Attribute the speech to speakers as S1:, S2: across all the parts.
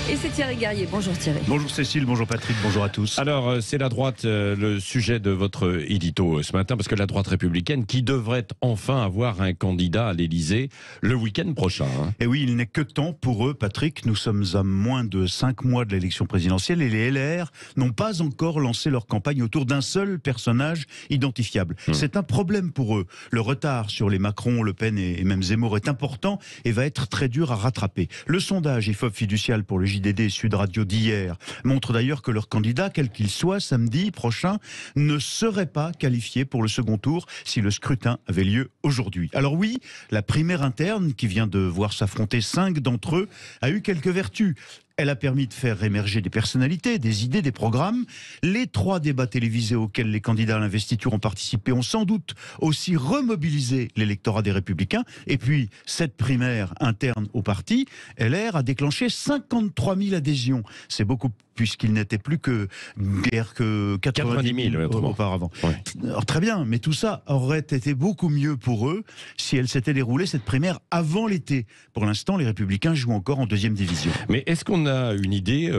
S1: Et c'est Thierry Garrier. Bonjour Thierry.
S2: Bonjour Cécile, bonjour Patrick, bonjour à tous.
S3: Alors, c'est la droite, le sujet de votre édito ce matin, parce que la droite républicaine qui devrait enfin avoir un candidat à l'Élysée le week-end prochain.
S2: Et oui, il n'est que temps pour eux, Patrick. Nous sommes à moins de 5 mois de l'élection présidentielle et les LR n'ont pas encore lancé leur campagne autour d'un seul personnage identifiable. C'est un problème pour eux. Le retard sur les Macron, Le Pen et même Zemmour est important et va être très dur à rattraper. Le sondage IFOP fiducial pour le JDD et Sud Radio d'hier montre d'ailleurs que leur candidat, quel qu'il soit, samedi prochain, ne serait pas qualifié pour le second tour si le scrutin avait lieu aujourd'hui. Alors oui, la primaire interne, qui vient de voir s'affronter 5 d'entre eux, a eu quelques vertus. Elle a permis de faire émerger des personnalités, des idées, des programmes. Les 3 débats télévisés auxquels les candidats à l'investiture ont participé ont sans doute aussi remobilisé l'électorat des Républicains. Et puis, cette primaire interne au parti, LR a déclenché 53 000 adhésions. C'est beaucoup puisqu'il n'était plus que guère que 90 000 auparavant. Ouais. Alors, très bien, mais tout ça aurait été beaucoup mieux pour eux si elle s'était déroulée, cette primaire, avant l'été. Pour l'instant, les Républicains jouent encore en 2e division.
S3: Mais est-ce qu'on a une idée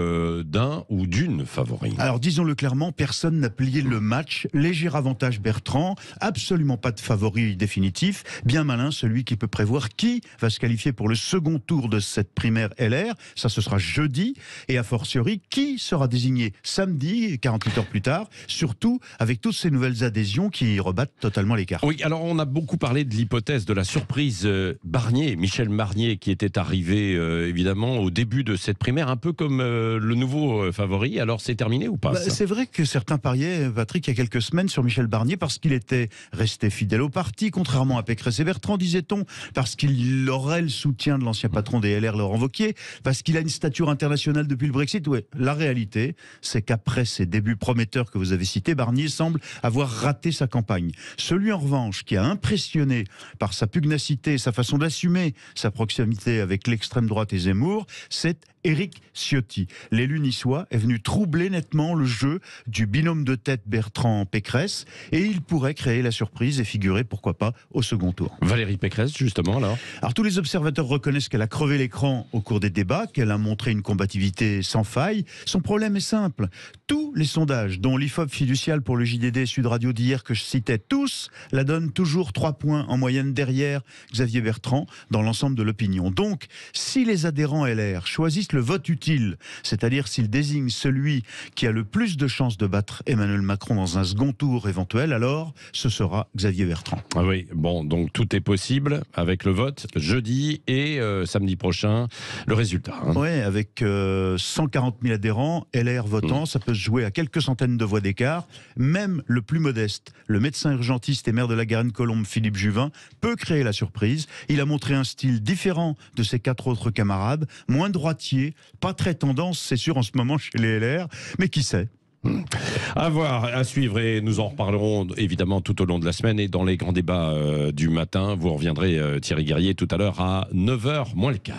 S3: d'un ou d'une favori?
S2: Alors disons-le clairement, personne n'a plié le match. Léger avantage Bertrand, absolument pas de favori définitif. Bien malin celui qui peut prévoir qui va se qualifier pour le second tour de cette primaire LR. Ça, ce sera jeudi. Et a fortiori, qui sera désigné samedi, 48 heures plus tard, surtout avec toutes ces nouvelles adhésions qui rebattent totalement les cartes.
S3: Oui, alors on a beaucoup parlé de l'hypothèse de la surprise Barnier, Michel Barnier, qui était arrivé évidemment au début de cette primaire, un peu comme le nouveau favori. Alors c'est terminé ou pas?
S2: C'est vrai que certains pariaient, Patrick, il y a quelques semaines sur Michel Barnier parce qu'il était resté fidèle au parti, contrairement à Pécresse et Bertrand, disait-on, parce qu'il aurait le soutien de l'ancien patron des LR, Laurent Wauquiez, parce qu'il a une stature internationale depuis le Brexit. Ouais, la réalité, c'est qu'après ces débuts prometteurs que vous avez cités, Barnier semble avoir raté sa campagne. Celui en revanche qui a impressionné par sa pugnacité, sa façon d'assumer sa proximité avec l'extrême droite et Zemmour, c'est Éric Ciotti. L'élu niçois est venu troubler nettement le jeu du binôme de tête Bertrand-Pécresse et il pourrait créer la surprise et figurer, pourquoi pas, au second tour.
S3: Valérie Pécresse, justement, alors
S2: tous les observateurs reconnaissent qu'elle a crevé l'écran au cours des débats, qu'elle a montré une combativité sans faille. Son problème est simple. Tous les sondages, dont l'IFOP fiducial pour le JDD Sud Radio d'hier que je citais, tous la donnent toujours 3 points en moyenne derrière Xavier Bertrand dans l'ensemble de l'opinion. Donc, si les adhérents LR choisissent le vote utile, c'est-à-dire s'ils désignent celui qui a le plus de chances de battre Emmanuel Macron dans un second tour éventuel, alors ce sera Xavier Bertrand.
S3: Ah oui, bon, donc tout est possible avec le vote jeudi et samedi prochain, le résultat.
S2: Oui, avec 140 000 adhérents, LR votants, ça peut se jouer à quelques centaines de voix d'écart. Même le plus modeste, le médecin urgentiste et maire de la Garenne-Colombes, Philippe Juvin, peut créer la surprise. Il a montré un style différent de ses 4 autres camarades, moins droitier, pas très tendance, c'est sûr, en ce moment chez les LR, mais qui sait?
S3: À voir, à suivre, et nous en reparlerons évidemment tout au long de la semaine et dans les grands débats du matin. Vous reviendrez, Thierry Garrier, tout à l'heure à 9h moins le quart.